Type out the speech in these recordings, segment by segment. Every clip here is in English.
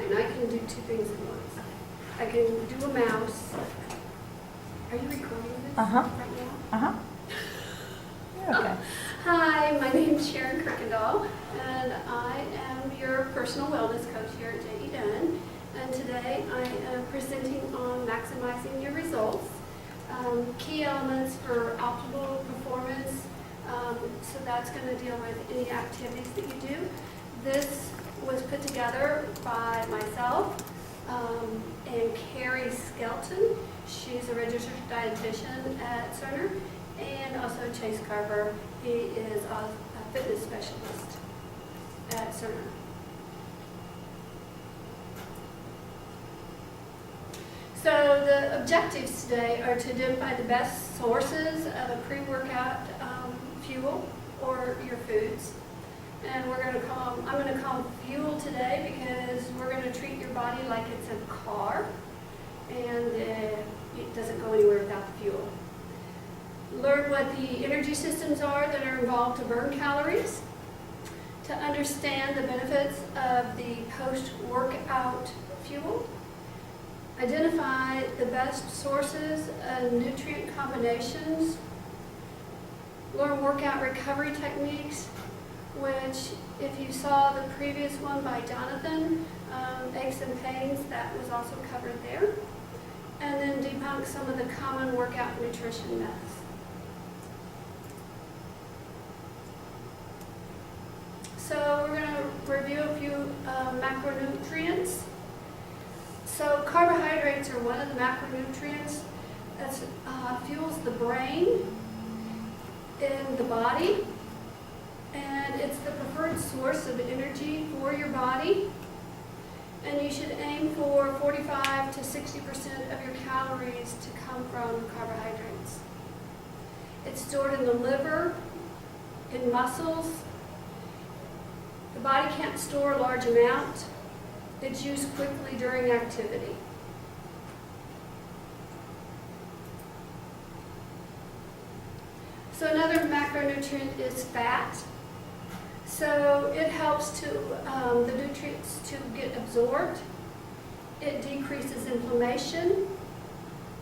and I can do two things at once. I can do a mouse. Are you recording this Uh-huh. right now? Uh-huh. You're okay. Hi, my name is Sharon Kirkendall, and I am your personal wellness coach here at J.E. Dunn. And today I am presenting on maximizing your results, key elements for optimal performance. So that's going to deal with any activities that you do. This was put together by myself and Carrie Skelton. She's a registered dietitian at Cerner, and also Chase Carver. He is a fitness specialist at Cerner. So the objectives today are to identify the best sources of a pre-workout fuel or your foods. And I'm going to call them fuel today because we're going to treat your body like it's a car, and it doesn't go anywhere without the fuel. Learn what the energy systems are that are involved to burn calories, to understand the benefits of the post-workout fuel, identify the best sources of nutrient combinations, learn workout recovery techniques, which if you saw the previous one by Jonathan, aches and pains, that was also covered there, and then debunk some of the common workout nutrition myths. So we're going to review a few macronutrients. So carbohydrates are one of the macronutrients that fuels the brain in the body, and it's the preferred source of energy for your body. And you should aim for 45 to 60% of your calories to come from carbohydrates. It's stored in the liver, in muscles. The body can't store a large amount. It's used quickly during activity. So another macronutrient is fat. So it helps to the nutrients to get absorbed. It decreases inflammation.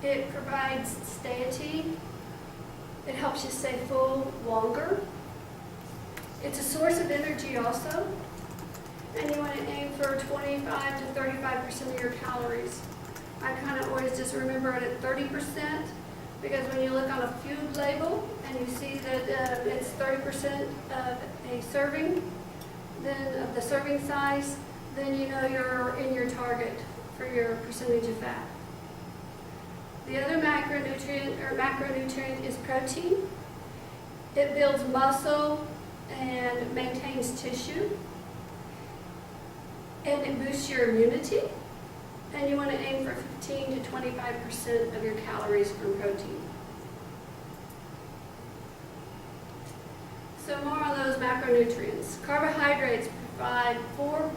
It provides satiety. It helps you stay full longer. It's a source of energy also. And you want to aim for 25 to 35% of your calories. I kind of always just remember it at 30%, because when you look on a food label and you see that it's 30% of a serving, then of the serving size, then you know you're in your target for your percentage of fat. The other macronutrient is protein. It builds muscle and maintains tissue. And it boosts your immunity, and you want to aim for 15 to 25% of your calories from protein. So more on those macronutrients. Carbohydrates provide 4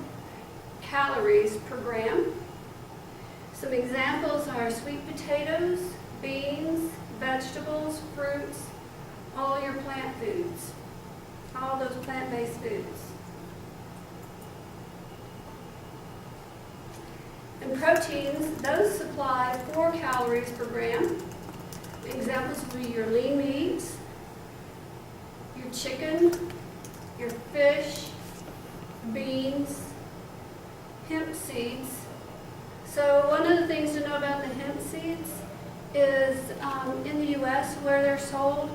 calories per gram. Some examples are sweet potatoes, beans, vegetables, fruits, all your plant foods, all those plant-based foods. And proteins, those supply 4 calories per gram. Examples would be your lean meats, your chicken, your fish, beans, hemp seeds. So one of the things to know about the hemp seeds is in the U.S. where they're sold,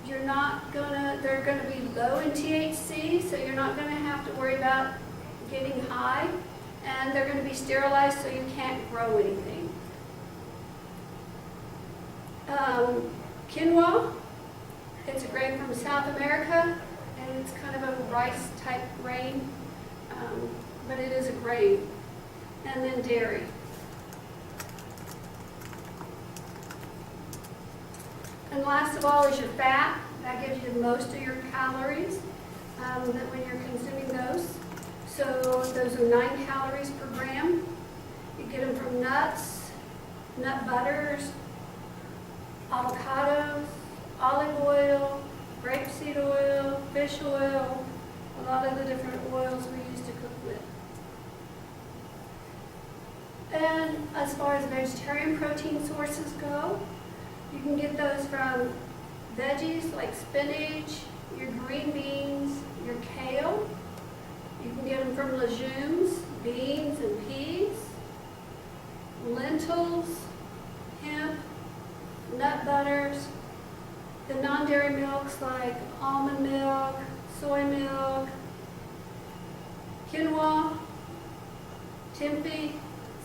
they're going to be low in THC, so you're not going to have to worry about getting high. And they're going to be sterilized so you can't grow anything. Quinoa, it's a grain from South America, and it's kind of a rice-type grain, but it is a grain. And then dairy. And last of all is your fat. That gives you most of your calories when you're consuming those. So those are 9 calories per gram. You get them from nuts, nut butters, avocados, olive oil, grapeseed oil, fish oil, a lot of the different oils we use to cook with. And as far as vegetarian protein sources go, you can get those from veggies like spinach, your green beans, your kale. You can get them from legumes, beans and peas, lentils, hemp, nut butters, the non-dairy milks like almond milk, soy milk, quinoa, tempeh.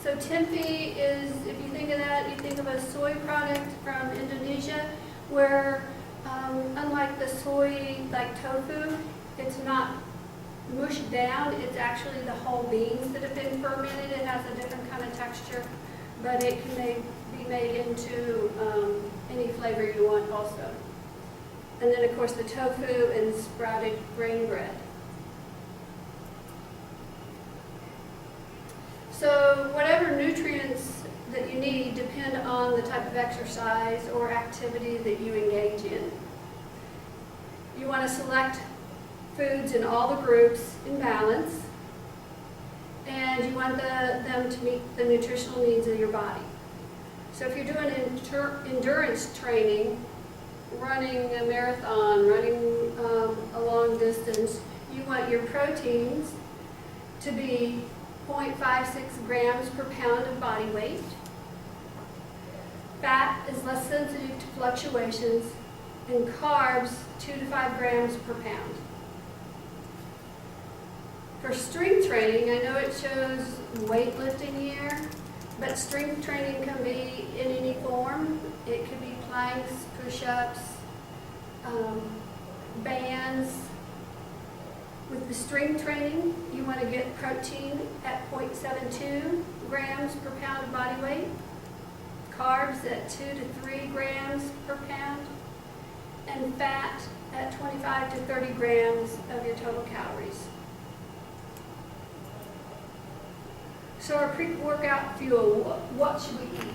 So tempeh is, if you think of that, you think of a soy product from Indonesia, where unlike the soy, like tofu, it's not mushed down. It's actually the whole beans that have been fermented. It has a different kind of texture, but it can be made into any flavor you want also. And then, of course, the tofu and sprouted grain bread. So whatever nutrients that you need depend on the type of exercise or activity that you engage in. You want to select foods in all the groups in balance, and you want them to meet the nutritional needs of your body. So if you're doing endurance training, running a marathon, running a long distance, you want your proteins to be 0.56 grams per pound of body weight. Fat is less sensitive to fluctuations, and carbs 2 to 5 grams per pound. For strength training, I know it shows weightlifting here, but strength training can be in any form. It could be planks, push-ups, bands. With the strength training, you want to get protein at 0.72 grams per pound of body weight, carbs at 2 to 3 grams per pound, and fat at 25 to 30 grams of your total calories. So our pre-workout fuel, what should we eat?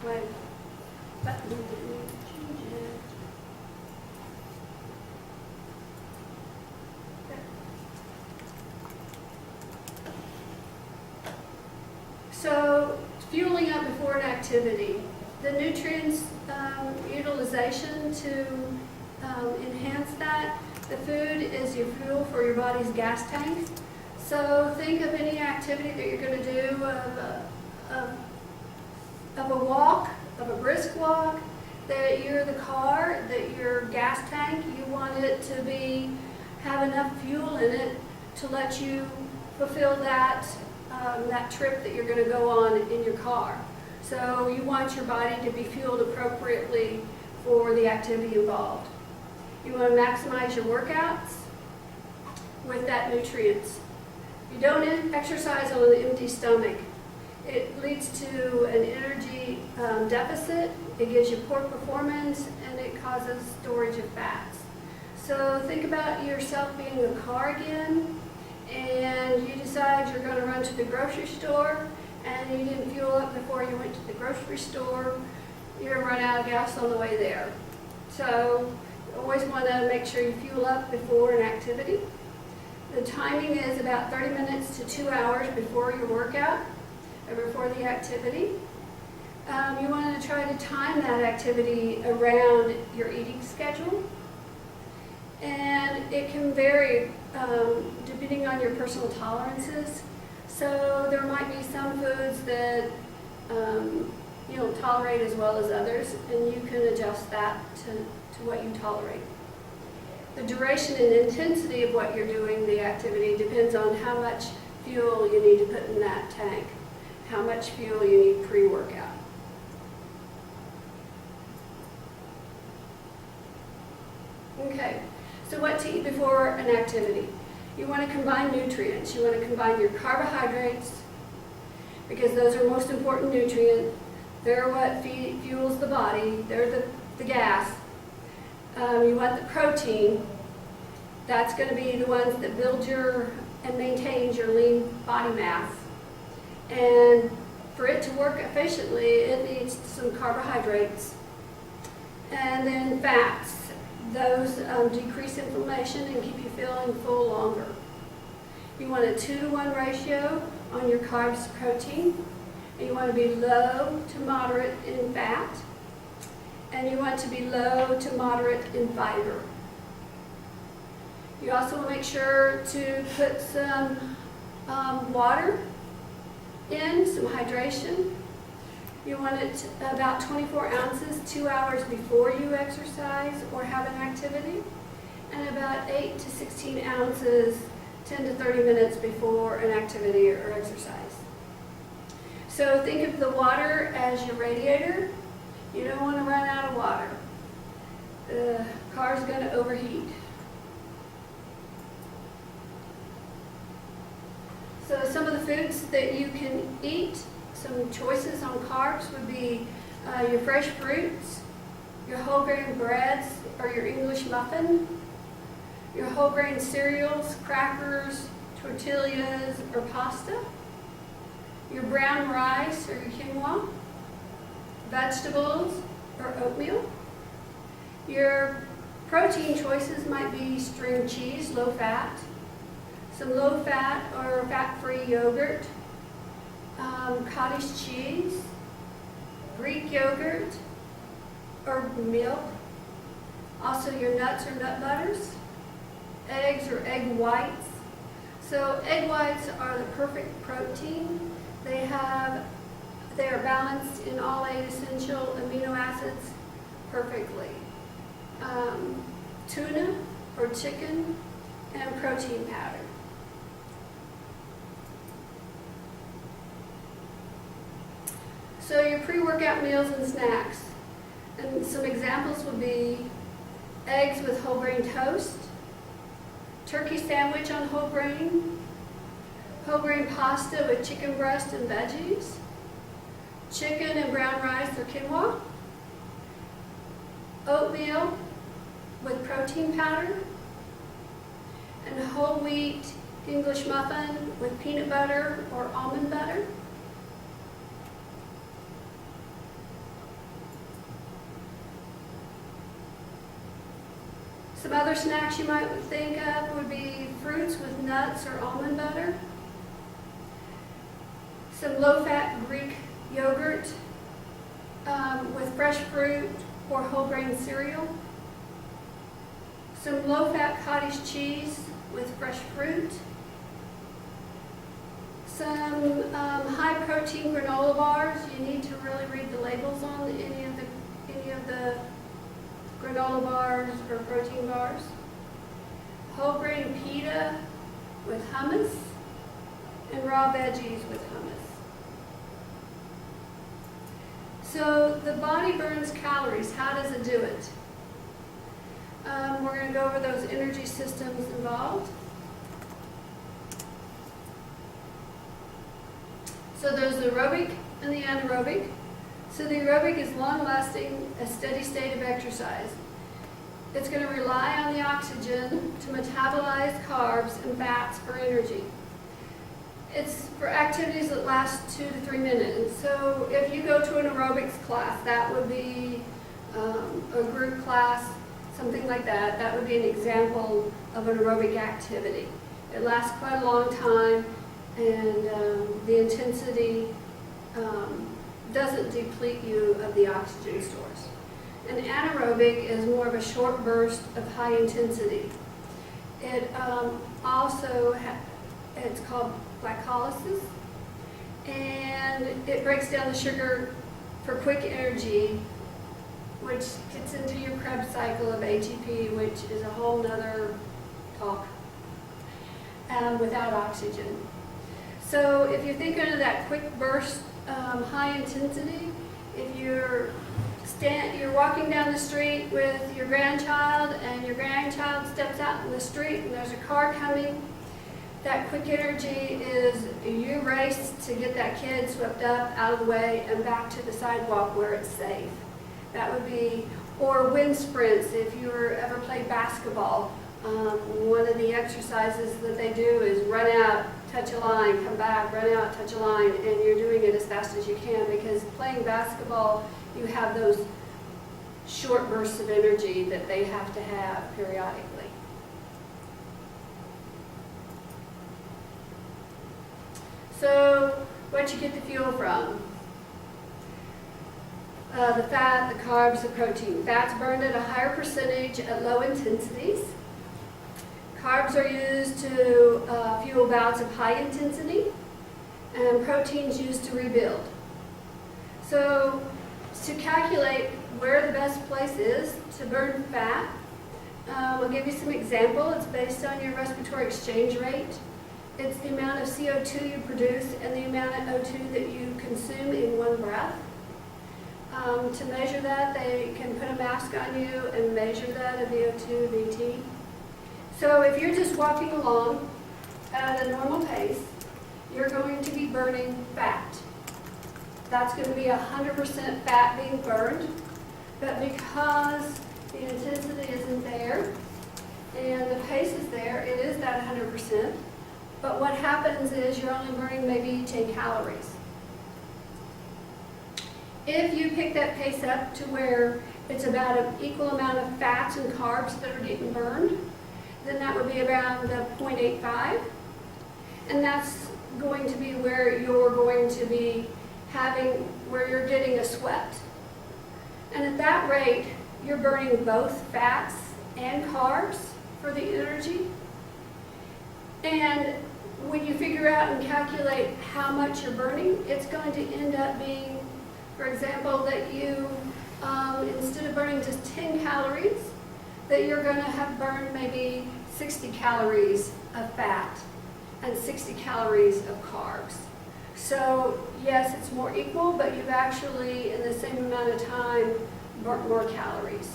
My button didn't change it. So fueling up before an activity. The nutrients utilization to enhance that. The food is your fuel for your body's gas tank. So think of any activity that you're going to do of a walk, of a brisk walk, that you're the car, that your gas tank, you want it to have enough fuel in it to let you fulfill that trip that you're going to go on in your car. So you want your body to be fueled appropriately for the activity involved. You want to maximize your workouts with that nutrients. You don't exercise on an empty stomach. It leads to an energy deficit, it gives you poor performance, and it causes storage of fats. So think about yourself being a car again, and you decide you're going to run to the grocery store, and you didn't fuel up before you went to the grocery store. You're going to run out of gas on the way there. So you always want to make sure you fuel up before an activity. The timing is about 30 minutes to 2 hours before your workout or before the activity. You want to try to time that activity around your eating schedule. And it can vary depending on your personal tolerances. So there might be some foods that you don't tolerate as well as others, and you can adjust that to what you tolerate. The duration and intensity of what you're doing, the activity, depends on how much fuel you need to put in that tank, how much fuel you need pre-workout. Okay, so what to eat before an activity? You want to combine nutrients. You want to combine your carbohydrates, because those are most important nutrients. They're what fuels the body. They're the gas. You want the protein. That's going to be the ones that build and maintains your lean body mass. And for it to work efficiently, it needs some carbohydrates. And then fats. Those decrease inflammation and keep you feeling full longer. You want a 2-to-1 ratio on your carbs to protein, and you want to be low to moderate in fat, and you want to be low to moderate in fiber. You also want to make sure to put some water in, some hydration. You want it about 24 ounces 2 hours before you exercise or have an activity, and about 8 to 16 ounces 10 to 30 minutes before an activity or exercise. So think of the water as your radiator. You don't want to run out of water. The car's going to overheat. So some of the foods that you can eat, some choices on carbs would be your fresh fruits, your whole grain breads or your English muffin, your whole grain cereals, crackers, tortillas, or pasta, your brown rice or your quinoa, vegetables or oatmeal. Your protein choices might be string cheese, low fat, some low fat or fat-free yogurt, cottage cheese, Greek yogurt, or milk. Also your nuts or nut butters, eggs or egg whites. So egg whites are the perfect protein. They are balanced in all 8 essential amino acids perfectly. Tuna or chicken and protein powder. So your pre-workout meals and snacks. And some examples would be eggs with whole grain toast, turkey sandwich on whole grain pasta with chicken breast and veggies, chicken and brown rice or quinoa, oatmeal with protein powder, and whole wheat English muffin with peanut butter or almond butter. Some other snacks you might think of would be fruits with nuts or almond butter, some low-fat Greek yogurt with fresh fruit or whole grain cereal, some low-fat cottage cheese with fresh fruit, some high-protein granola bars. You need to really read the labels on any of the granola bars or protein bars. Whole grain pita with hummus, and raw veggies with hummus. So the body burns calories. How does it do it? We're going to go over those energy systems involved. So there's the aerobic and the anaerobic. So the aerobic is long-lasting, a steady state of exercise. It's going to rely on the oxygen to metabolize carbs and fats for energy. It's for activities that last 2 to 3 minutes. So if you go to an aerobics class, that would be a group class, something like that. That would be an example of an aerobic activity. It lasts quite a long time, and the intensity doesn't deplete you of the oxygen stores. An anaerobic is more of a short burst of high intensity. It it's called glycolysis, and it breaks down the sugar for quick energy, which gets into your Krebs cycle of ATP, which is a whole nother talk, without oxygen. So if you're thinking of that quick burst, high intensity, if you're walking down the street with your grandchild and your grandchild steps out in the street and there's a car coming, that quick energy is you race to get that kid swept up, out of the way, and back to the sidewalk where it's safe. That would be, or wind sprints if you ever played basketball. One of the exercises that they do is run out, touch a line, come back, run out, touch a line, and you're doing it as fast as you can, because playing basketball, you have those short bursts of energy that they have to have periodically. So what you get the fuel from? The fat, the carbs, the protein. Fat's burned at a higher percentage at low intensities. Carbs are used to fuel bouts of high intensity, and proteins used to rebuild. So to calculate where the best place is to burn fat, I'll give you some example. It's based on your respiratory exchange rate. It's the amount of CO2 you produce and the amount of O2 that you consume in one breath. To measure that, they can put a mask on you and measure that of VO2, VT. So if you're just walking along at a normal pace, you're going to be burning fat. That's going to be 100% fat being burned, but because the intensity isn't there and the pace is there, it is that 100%. But what happens is you're only burning maybe 10 calories. If you pick that pace up to where it's about an equal amount of fats and carbs that are getting burned, then that would be around the 0.85. And that's going to be where you're going to be where you're getting a sweat. And at that rate, you're burning both fats and carbs for the energy. And when you figure out and calculate how much you're burning, it's going to end up being, for example, that you, instead of burning just 10 calories, that you're going to have burned maybe 60 calories of fat and 60 calories of carbs. So yes, it's more equal, but you've actually, in the same amount of time, burnt more calories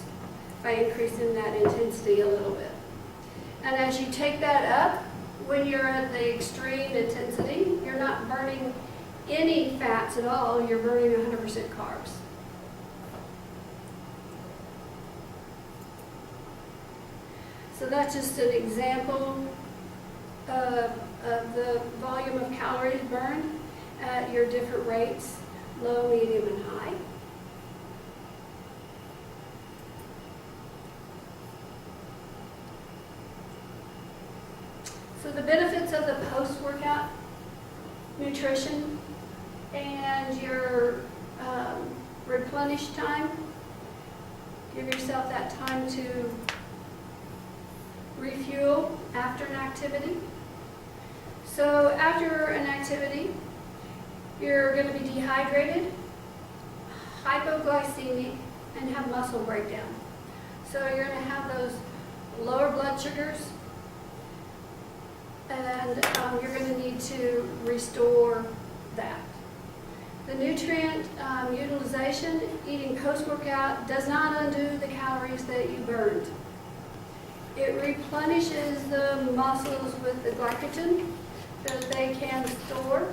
by increasing that intensity a little bit. And as you take that up, when you're at the extreme intensity, you're not burning any fats at all, you're burning 100% carbs. So that's just an example of the volume of calories burned at your different rates, low, medium, and high. So the benefits of the post-workout nutrition and your replenish time, give yourself that time to refuel after an activity. So after an activity, you're going to be dehydrated, hypoglycemic, and have muscle breakdown. So you're going to have those lower blood sugars, and you're going to need to restore that. The nutrient utilization, eating post-workout, does not undo the calories that you burned. It replenishes the muscles with the glycogen that they can store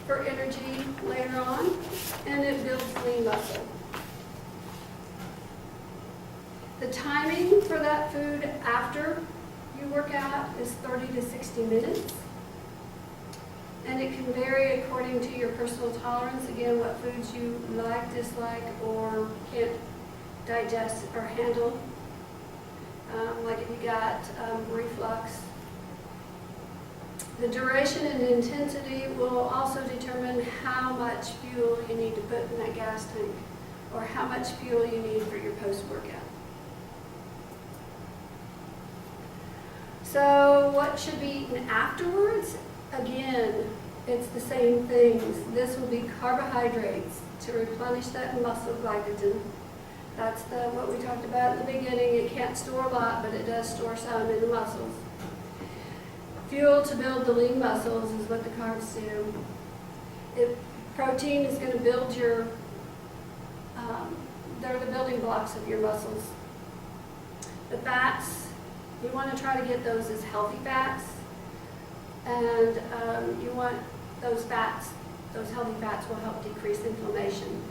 for energy later on, and it builds lean muscle. The timing for that food after you work out is 30 to 60 minutes. And it can vary according to your personal tolerance. Again, what foods you like, dislike, or can't digest or handle. Like if you got reflux. The duration and intensity will also determine how much fuel you need to put in that gas tank, or how much fuel you need for your post-workout. So what should be eaten afterwards? Again, it's the same things. This will be carbohydrates to replenish that muscle glycogen. That's what we talked about in the beginning. It can't store a lot, but it does store some in the muscles. Fuel to build the lean muscles is what the carbs do. Protein is going to build your, they're the building blocks of your muscles. The fats, you want to try to get those as healthy fats. And you want those fats, those healthy fats will help decrease inflammation.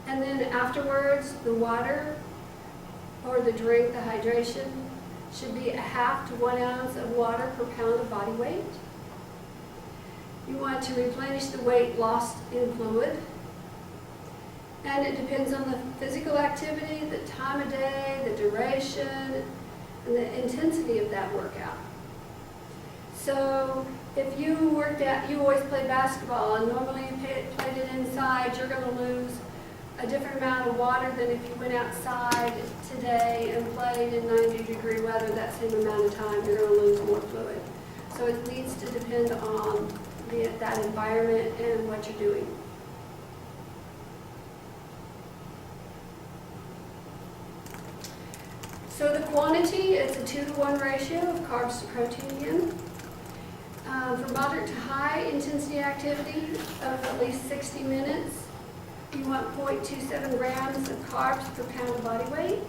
And then afterwards, the water or the drink, the hydration, should be 1/2 to 1 ounce of water per pound of body weight. You want to replenish the weight lost in fluid. And it depends on the physical activity, the time of day, the duration, and the intensity of that workout. So if you always play basketball and normally you played it inside, you're going to lose a different amount of water than if you went outside today and played in 90-degree weather that same amount of time. You're going to lose more fluid. So it needs to depend on that environment and what you're doing. So the quantity, it's a 2-to-1 ratio of carbs to protein again. For moderate to high intensity activity of at least 60 minutes, you want 0.27 grams of carbs per pound of body weight.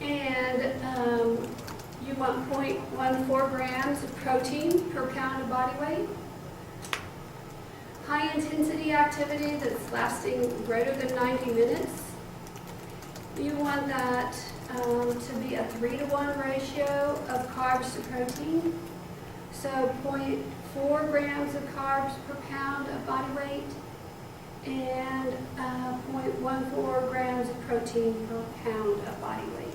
And you want 0.14 grams of protein per pound of body weight. High intensity activity that's lasting greater than 90 minutes, you want that to be a 3-to-1 ratio of carbs to protein. So 0.4 grams of carbs per pound of body weight and 0.14 grams of protein per pound of body weight.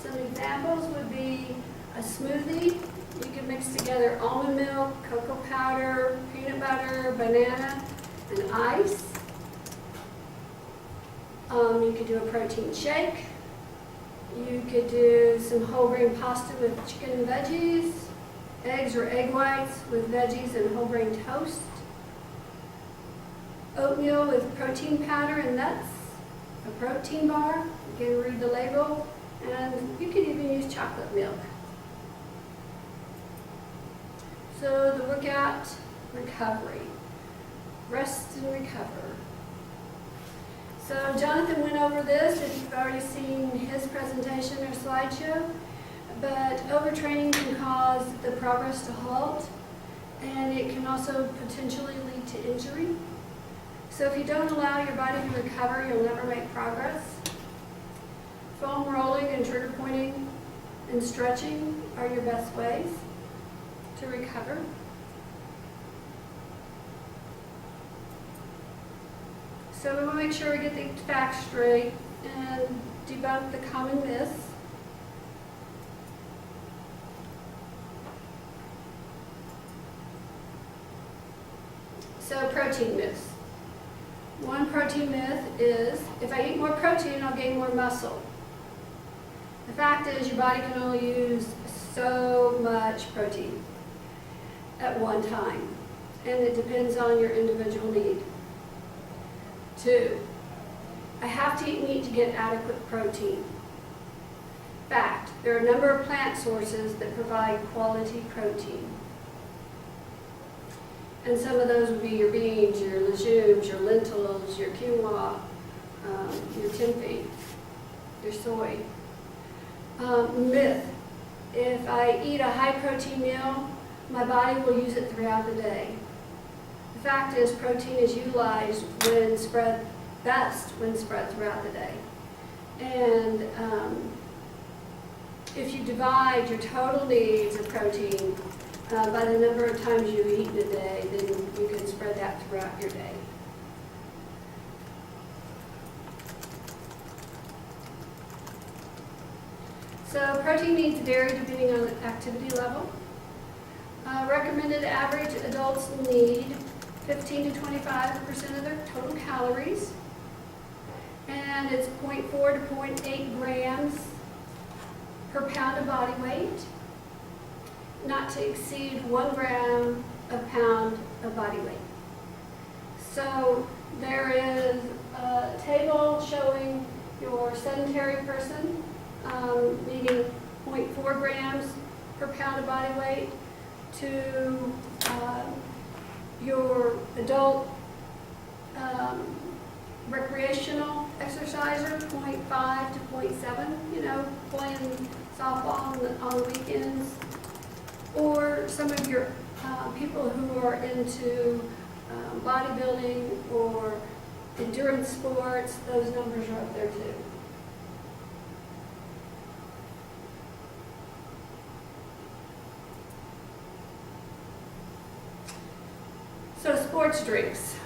Some examples would be a smoothie. You can mix together almond milk, cocoa powder, peanut butter, banana, and ice. You could do a protein shake. You could do some whole grain pasta with chicken and veggies, eggs or egg whites with veggies and whole grain toast, oatmeal with protein powder and nuts, a protein bar. You can read the label, and you could even use chocolate milk. So the workout recovery, rest and recover. So Jonathan went over this if you've already seen his presentation or slideshow, but overtraining can cause the progress to halt, and it can also potentially lead to injury. So if you don't allow your body to recover, you'll never make progress. Foam rolling and trigger pointing and stretching are your best ways to recover. So we want to make sure we get the facts straight and debunk the common myths. So protein myths. One protein myth is, if I eat more protein, I'll gain more muscle. The fact is your body can only use so much protein at one time, and it depends on your individual need. 2, I have to eat meat to get adequate protein. Fact, there are a number of plant sources that provide quality protein. And some of those would be your beans, your legumes, your lentils, your quinoa, your tempeh, your soy. Myth, if I eat a high protein meal, my body will use it throughout the day. The fact is, protein is utilized best when spread throughout the day. And if you divide your total needs of protein by the number of times you eat in a day, then you can spread that throughout your day. So protein needs vary depending on the activity level. Recommended average adults need 15 to 25% of their total calories, and it's 0.4 to 0.8 grams per pound of body weight, not to exceed 1 gram a pound of body weight. So there is a table showing your sedentary person needing 0.4 grams per pound of body weight to your adult recreational exerciser, 0.5 to 0.7, playing softball on the weekends, or some of your people who are into bodybuilding or endurance sports, those numbers are up there too. sports drinks.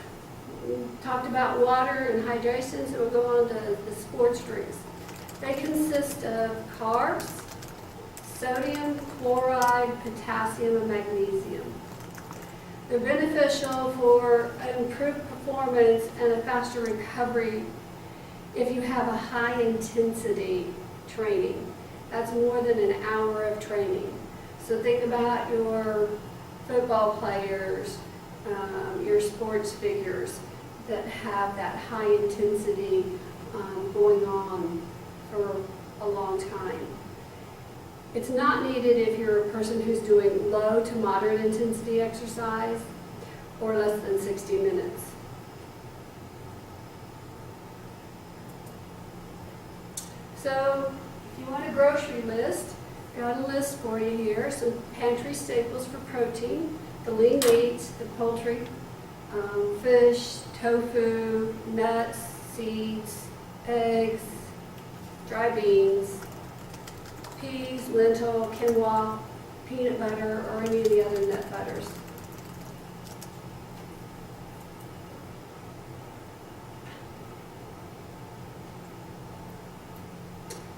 We talked about water and hydration, so we'll go on to the sports drinks. They consist of carbs, sodium, chloride, potassium, and magnesium. They're beneficial for improved performance and a faster recovery if you have a high intensity training. That's more than an hour of training. So think about your football players, your sports figures that have that high intensity going on for a long time. It's not needed if you're a person who's doing low to moderate intensity exercise or less than 60 minutes. So if you want a grocery list, got a list for you here. Some pantry staples for protein, the lean meats, the poultry, fish, tofu, nuts, seeds, eggs, dry beans, peas, lentil, quinoa, peanut butter, or any of the other nut butters.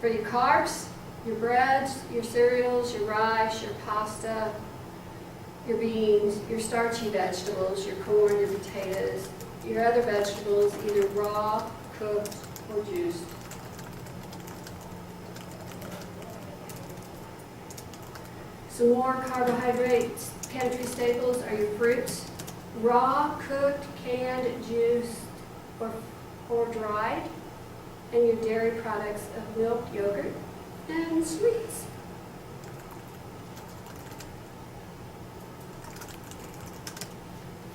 For your carbs, your breads, your cereals, your rice, your pasta, your beans, your starchy vegetables, your corn, your potatoes, your other vegetables, either raw, cooked, or juiced. Some more carbohydrates, pantry staples are your fruits, raw, cooked, canned, juiced, or dried, and your dairy products of milk, yogurt, and sweets.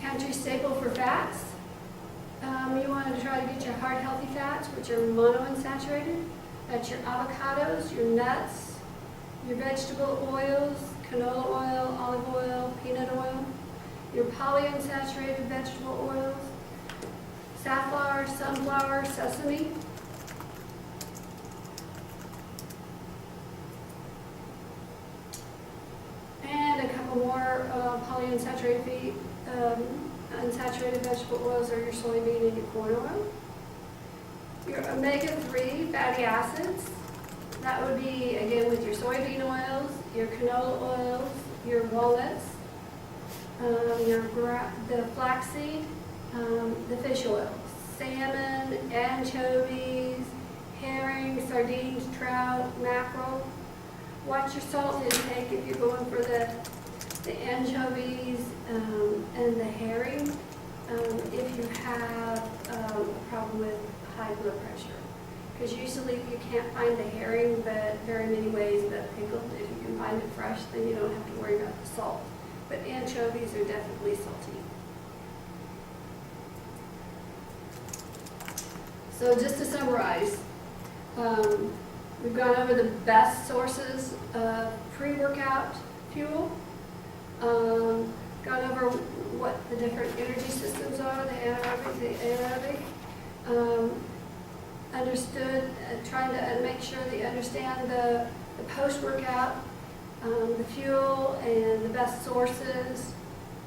Pantry staple for fats. You want to try to get your heart healthy fats, which are monounsaturated. That's your avocados, your nuts, your vegetable oils, canola oil, olive oil, peanut oil, your polyunsaturated vegetable oils, safflower, sunflower, sesame. And a couple more polyunsaturated unsaturated vegetable oils are your soybean and your corn oil. Your omega-3 fatty acids, that would be, again, with your soybean oils, your canola oils, your walnuts, the flaxseed, the fish oil, salmon, anchovies, herring, sardines, trout, mackerel. Watch your salt intake if you're going for the anchovies and the herring. If you have a problem with high blood pressure. Because usually you can't find the herring but very many ways but pickled. If you can find it fresh, then you don't have to worry about the salt. But anchovies are definitely salty. So just to summarize, we've gone over the best sources of pre-workout fuel, gone over what the different energy systems are, the anaerobic, the aerobic, understood, trying to make sure that you understand the post-workout, the fuel and the best sources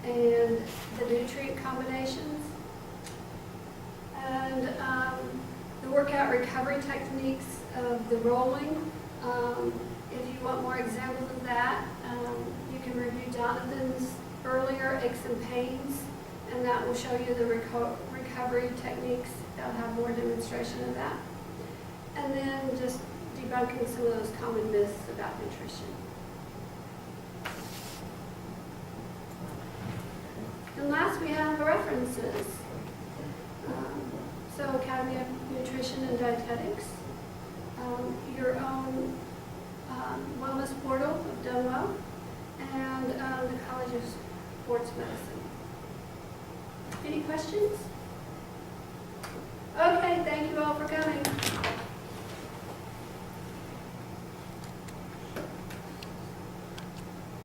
and the nutrient combinations, and the workout recovery techniques of the rolling. If you want more examples of that, you can review Jonathan's earlier aches and pains, and that will show you the recovery techniques. They'll have more demonstration of that. And then just debunking some of those common myths about nutrition. And last we have the references. So Academy of Nutrition and Dietetics, your own wellness portal of Done Well, and the College of Sports Medicine. Any questions? Okay, thank you all for coming.